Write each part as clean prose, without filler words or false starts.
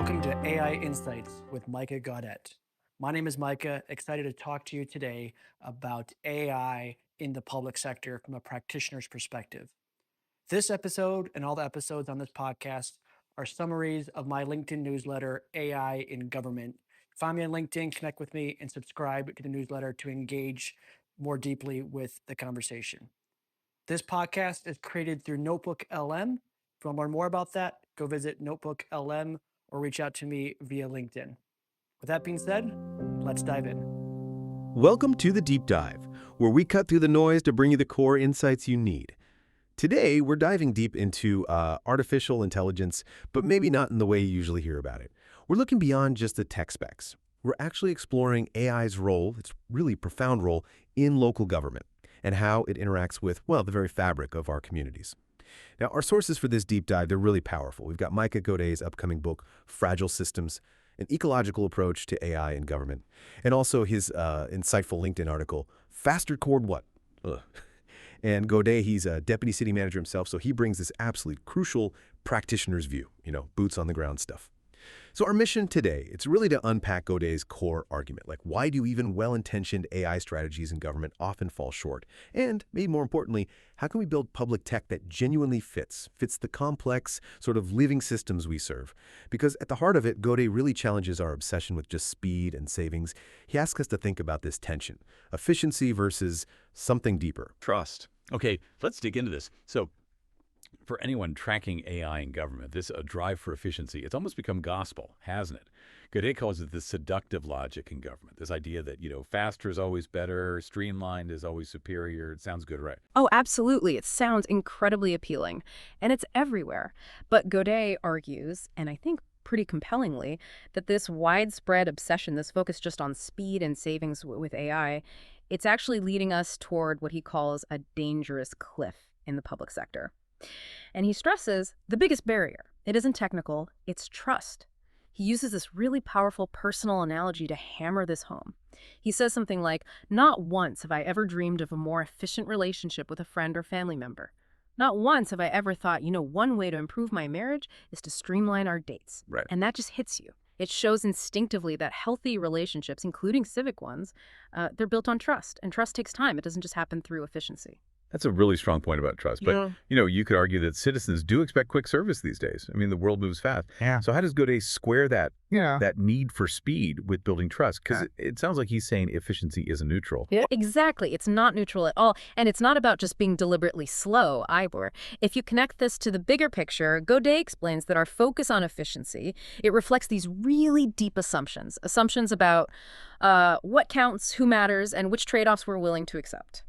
Welcome to AI Insights with Micah Gaudet. My name is Micah, excited to talk to you today about AI in the public sector from a practitioner's perspective. This episode and all the episodes on this podcast are summaries of my LinkedIn newsletter, AI in Government. Find me on LinkedIn, connect with me, and subscribe to the newsletter to engage more deeply with the conversation. This podcast is created through Notebook LM. If you want to learn more about that, go visit Notebook LM or reach out to me via LinkedIn. With that being said, let's dive in. Welcome to The Deep Dive, where we cut through the noise to bring you the core insights you need. Today, we're diving deep into artificial intelligence, but maybe not in the way you usually hear about it. We're looking beyond just the tech specs. We're actually exploring AI's role, its really profound role, in local government, and how it interacts with, well, the very fabric of our communities. Now, our sources for this deep dive, they're really powerful. We've got Micah Gaudet's upcoming book, Fragile Systems, an ecological approach to AI in government, and also his insightful LinkedIn article, Faster Chord What? Ugh. And Gaudet, he's a deputy city manager himself, so he brings this absolutely crucial practitioner's view, boots on the ground stuff. So our mission today, it's really to unpack Gaudet's core argument, like why do even well-intentioned AI strategies in government often fall short? And maybe more importantly, how can we build public tech that genuinely fits the complex sort of living systems we serve? Because at the heart of it, Gaudet really challenges our obsession with just speed and savings. He asks us to think about this tension, efficiency versus something deeper. Trust. Okay, let's dig into this. So for anyone tracking AI in government, this drive for efficiency, it's almost become gospel, hasn't it? Gaudet calls it the seductive logic in government, this idea that, faster is always better, streamlined is always superior. It sounds good, right? Oh, absolutely. It sounds incredibly appealing, and it's everywhere. But Gaudet argues, and I think pretty compellingly, that this widespread obsession, this focus just on speed and savings with AI, it's actually leading us toward what he calls a dangerous cliff in the public sector. And he stresses the biggest barrier. It isn't technical, it's trust. He uses this really powerful personal analogy to hammer this home. He says something like, not once have I ever dreamed of a more efficient relationship with a friend or family member. Not once have I ever thought, one way to improve my marriage is to streamline our dates. Right. And that just hits you. It shows instinctively that healthy relationships, including civic ones, they're built on trust. And trust takes time. It doesn't just happen through efficiency. That's a really strong point about trust. But, you could argue that citizens do expect quick service these days. I mean, the world moves fast. Yeah. So how does Gaudet square that need for speed with building trust? Because it sounds like he's saying efficiency isn't neutral. Yeah, exactly. It's not neutral at all. And it's not about just being deliberately slow either. If you connect this to the bigger picture, Gaudet explains that our focus on efficiency, it reflects these really deep assumptions about what counts, who matters, and which trade-offs we're willing to accept.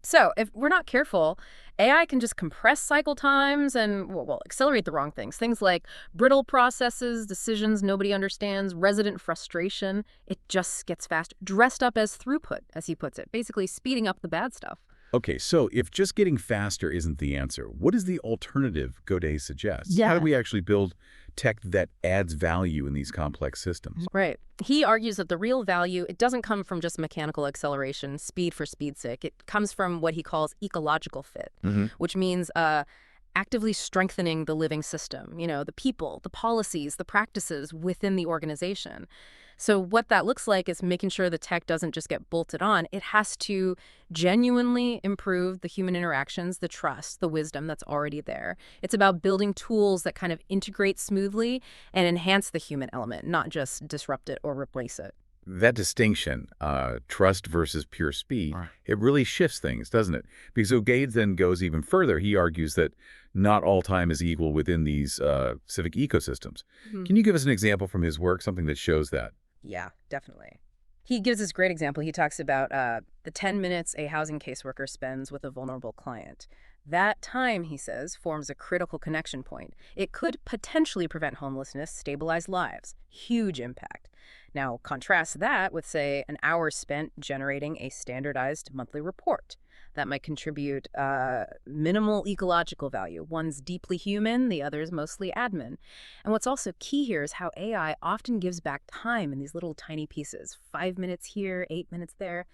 So if we're not careful, AI can just compress cycle times and, accelerate the wrong things. Things like brittle processes, decisions nobody understands, resident frustration. It just gets faster, dressed up as throughput, as he puts it, basically speeding up the bad stuff. Okay, so if just getting faster isn't the answer, what is the alternative Gaudet suggests? Yeah. How do we actually build tech that adds value in these complex systems? Right. He argues that the real value, it doesn't come from just mechanical acceleration, speed for speed's sake. It comes from what he calls ecological fit, which means actively strengthening the living system, the people, the policies, the practices within the organization. So what that looks like is making sure the tech doesn't just get bolted on. It has to genuinely improve the human interactions, the trust, the wisdom that's already there. It's about building tools that kind of integrate smoothly and enhance the human element, not just disrupt it or replace it. That distinction, trust versus pure speed, it really shifts things, doesn't it? Because Gaudet then goes even further. He argues that not all time is equal within these civic ecosystems. Can you give us an example from his work, something that shows that? Yeah, definitely. He gives this great example. He talks about the 10 minutes a housing caseworker spends with a vulnerable client. That time, he says, forms a critical connection point. It could potentially prevent homelessness, stabilize lives. Huge impact. Now, contrast that with, say, an hour spent generating a standardized monthly report. That might contribute minimal ecological value. One's deeply human, the other's mostly admin. And what's also key here is how AI often gives back time in these little tiny pieces. 5 minutes here, 8 minutes there.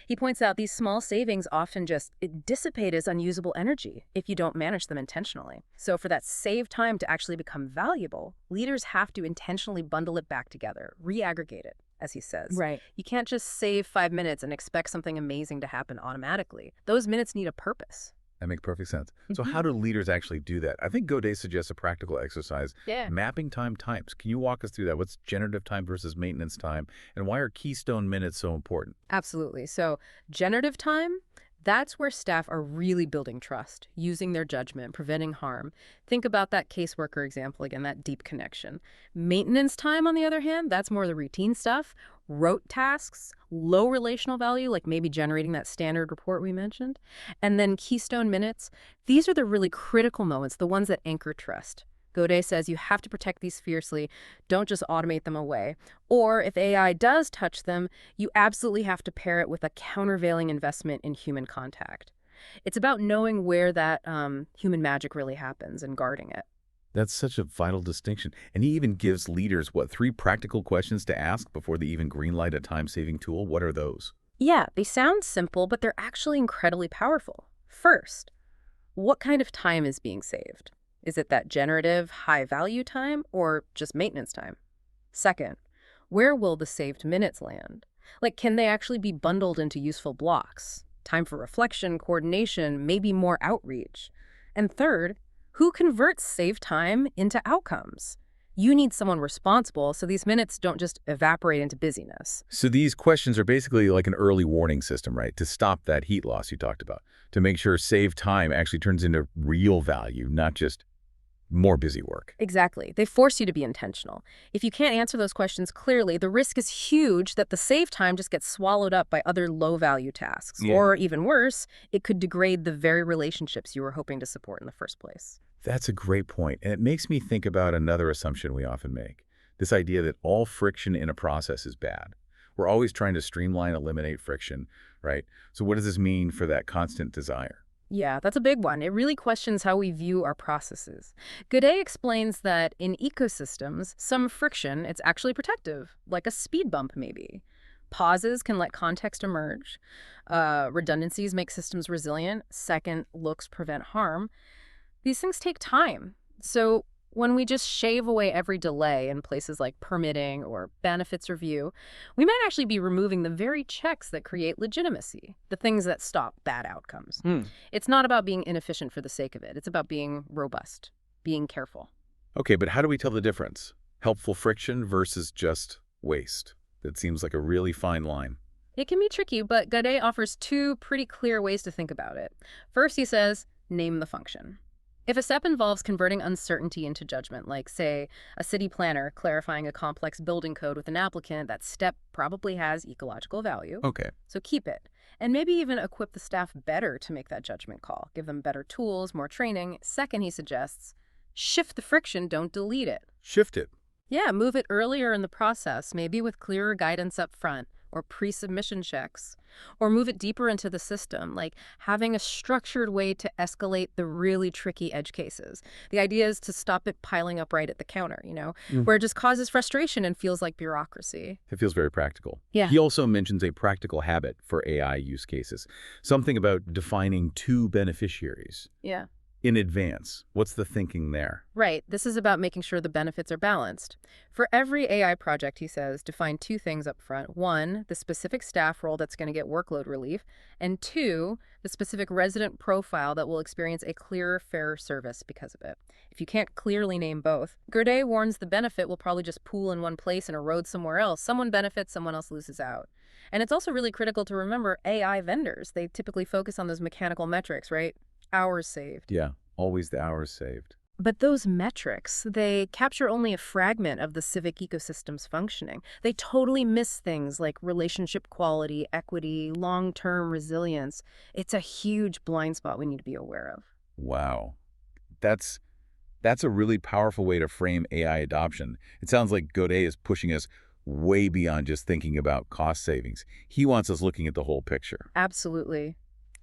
He points out these small savings often just dissipate as unusable energy if you don't manage them intentionally. So for that saved time to actually become valuable, leaders have to intentionally bundle it back together, re-aggregate it, as he says. Right. You can't just save 5 minutes and expect something amazing to happen automatically. Those minutes need a purpose. That makes perfect sense. So how do leaders actually do that? I think Gaudet suggests a practical exercise, mapping time types. Can you walk us through that? What's generative time versus maintenance time? And why are keystone minutes so important? Absolutely. So generative time, that's where staff are really building trust, using their judgment, preventing harm. Think about that caseworker example again, that deep connection. Maintenance time, on the other hand, that's more the routine stuff, rote tasks, low relational value, like maybe generating that standard report we mentioned. And then keystone minutes, these are the really critical moments, the ones that anchor trust. Gaudet says you have to protect these fiercely. Don't just automate them away. Or if AI does touch them, you absolutely have to pair it with a countervailing investment in human contact. It's about knowing where that human magic really happens and guarding it. That's such a vital distinction. And he even gives leaders, 3 practical questions to ask before they even greenlight a time-saving tool? What are those? Yeah, they sound simple, but they're actually incredibly powerful. First, what kind of time is being saved? Is it that generative, high-value time or just maintenance time? Second, where will the saved minutes land? Like, can they actually be bundled into useful blocks? Time for reflection, coordination, maybe more outreach. And third, who converts saved time into outcomes? You need someone responsible so these minutes don't just evaporate into busyness. So these questions are basically like an early warning system, right? To stop that heat loss you talked about, to make sure saved time actually turns into real value, not just more busy work. Exactly. They force you to be intentional. If you can't answer those questions clearly, the risk is huge that the saved time just gets swallowed up by other low-value tasks. Yeah. Or even worse, it could degrade the very relationships you were hoping to support in the first place. That's a great point. And it makes me think about another assumption we often make. This idea that all friction in a process is bad. We're always trying to streamline, eliminate friction, right? So what does this mean for that constant desire? Yeah, that's a big one. It really questions how we view our processes. Gaudet explains that in ecosystems, some friction, it's actually protective, like a speed bump maybe. Pauses can let context emerge. Redundancies make systems resilient. Second looks prevent harm. These things take time. So when we just shave away every delay in places like permitting or benefits review, we might actually be removing the very checks that create legitimacy, the things that stop bad outcomes. It's not about being inefficient for the sake of it. It's about being robust, being careful. Okay, but how do we tell the difference? Helpful friction versus just waste. That seems like a really fine line. It can be tricky, but Gaudet offers 2 pretty clear ways to think about it. First, he says, name the function. If a step involves converting uncertainty into judgment, like, say, a city planner clarifying a complex building code with an applicant, that step probably has ecological value. Okay. So keep it. And maybe even equip the staff better to make that judgment call. Give them better tools, more training. Second, he suggests, shift the friction, don't delete it. Shift it. Yeah, move it earlier in the process, maybe with clearer guidance up front, or pre-submission checks, or move it deeper into the system, like having a structured way to escalate the really tricky edge cases. The idea is to stop it piling up right at the counter, where it just causes frustration and feels like bureaucracy. It feels very practical. Yeah. He also mentions a practical habit for AI use cases, something about defining 2 beneficiaries. Yeah. In advance. What's the thinking there? Right. This is about making sure the benefits are balanced. For every AI project, he says, define 2 things up front. 1, the specific staff role that's going to get workload relief. And 2, the specific resident profile that will experience a clearer, fairer service because of it. If you can't clearly name both, Gaudet warns the benefit will probably just pool in one place and erode somewhere else. Someone benefits, someone else loses out. And it's also really critical to remember AI vendors. They typically focus on those mechanical metrics, right? Hours saved. Yeah, always the hours saved. But those metrics, they capture only a fragment of the civic ecosystem's functioning. They totally miss things like relationship quality, equity, long-term resilience. It's a huge blind spot we need to be aware of. Wow. That's a really powerful way to frame AI adoption. It sounds like Gaudet is pushing us way beyond just thinking about cost savings. He wants us looking at the whole picture. Absolutely.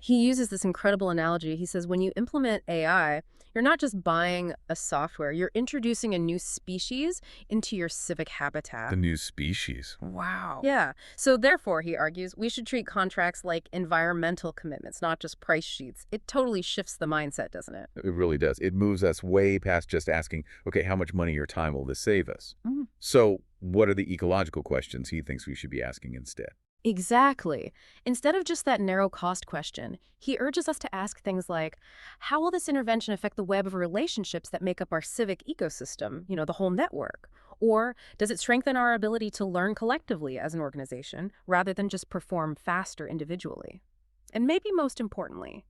He uses this incredible analogy. He says, when you implement AI, you're not just buying a software, you're introducing a new species into your civic habitat. The new species. Wow. Yeah. So therefore, he argues, we should treat contracts like environmental commitments, not just price sheets. It totally shifts the mindset, doesn't it? It really does. It moves us way past just asking, okay, how much money or time will this save us? Mm. So what are the ecological questions he thinks we should be asking instead? Exactly. Instead of just that narrow cost question, he urges us to ask things like, how will this intervention affect the web of relationships that make up our civic ecosystem, the whole network? Or does it strengthen our ability to learn collectively as an organization rather than just perform faster individually? And maybe most importantly,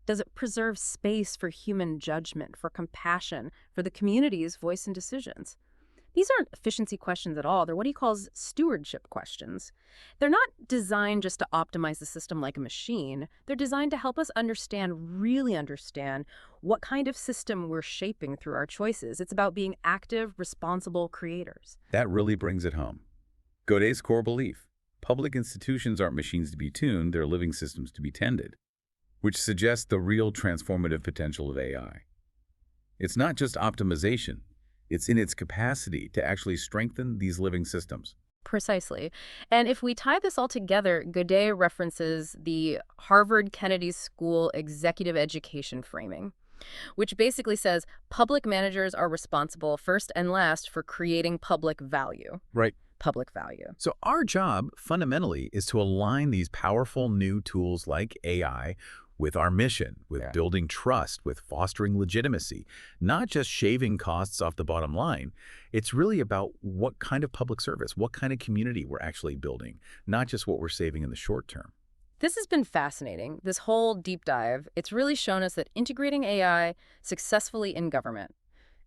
does it preserve space for human judgment, for compassion, for the community's voice and decisions? These aren't efficiency questions at all. They're what he calls stewardship questions. They're not designed just to optimize the system like a machine. They're designed to help us really understand what kind of system we're shaping through our choices. It's about being active, responsible creators. That really brings it home. Gaudet's core belief: public institutions aren't machines to be tuned, they're living systems to be tended, which suggests the real transformative potential of AI. It's not just optimization. It's in its capacity to actually strengthen these living systems. Precisely. And if we tie this all together, Gaudet references the Harvard Kennedy School executive education framing, which basically says public managers are responsible first and last for creating public value. Right. Public value. So our job, fundamentally, is to align these powerful new tools like AI with our mission, with building trust, with fostering legitimacy, not just shaving costs off the bottom line. It's really about what kind of public service, what kind of community we're actually building, not just what we're saving in the short term. This has been fascinating, this whole deep dive. It's really shown us that integrating AI successfully in government,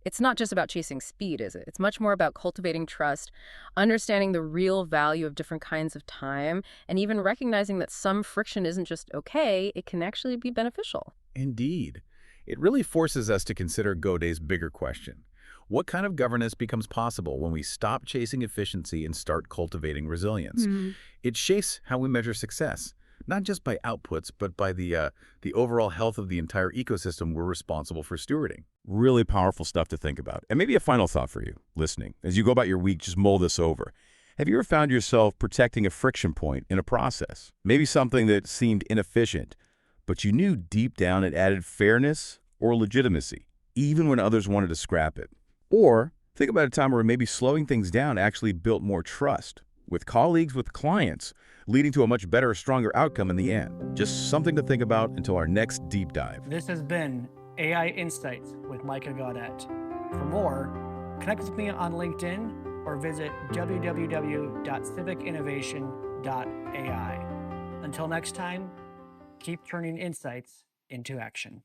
it's not just about chasing speed, is it? It's much more about cultivating trust, understanding the real value of different kinds of time, and even recognizing that some friction isn't just okay, it can actually be beneficial. Indeed. It really forces us to consider Gaudet's bigger question. What kind of governance becomes possible when we stop chasing efficiency and start cultivating resilience? It shapes how we measure success, not just by outputs, but by the overall health of the entire ecosystem we're responsible for stewarding. Really powerful stuff to think about. And maybe a final thought for you, listening. As you go about your week, just mull this over. Have you ever found yourself protecting a friction point in a process? Maybe something that seemed inefficient, but you knew deep down it added fairness or legitimacy, even when others wanted to scrap it. Or think about a time where maybe slowing things down actually built more trust with colleagues, with clients, leading to a much better, stronger outcome in the end. Just something to think about until our next deep dive. This has been AI Insights with Micah Gaudet. For more, connect with me on LinkedIn or visit www.civicinnovation.ai. Until next time, keep turning insights into action.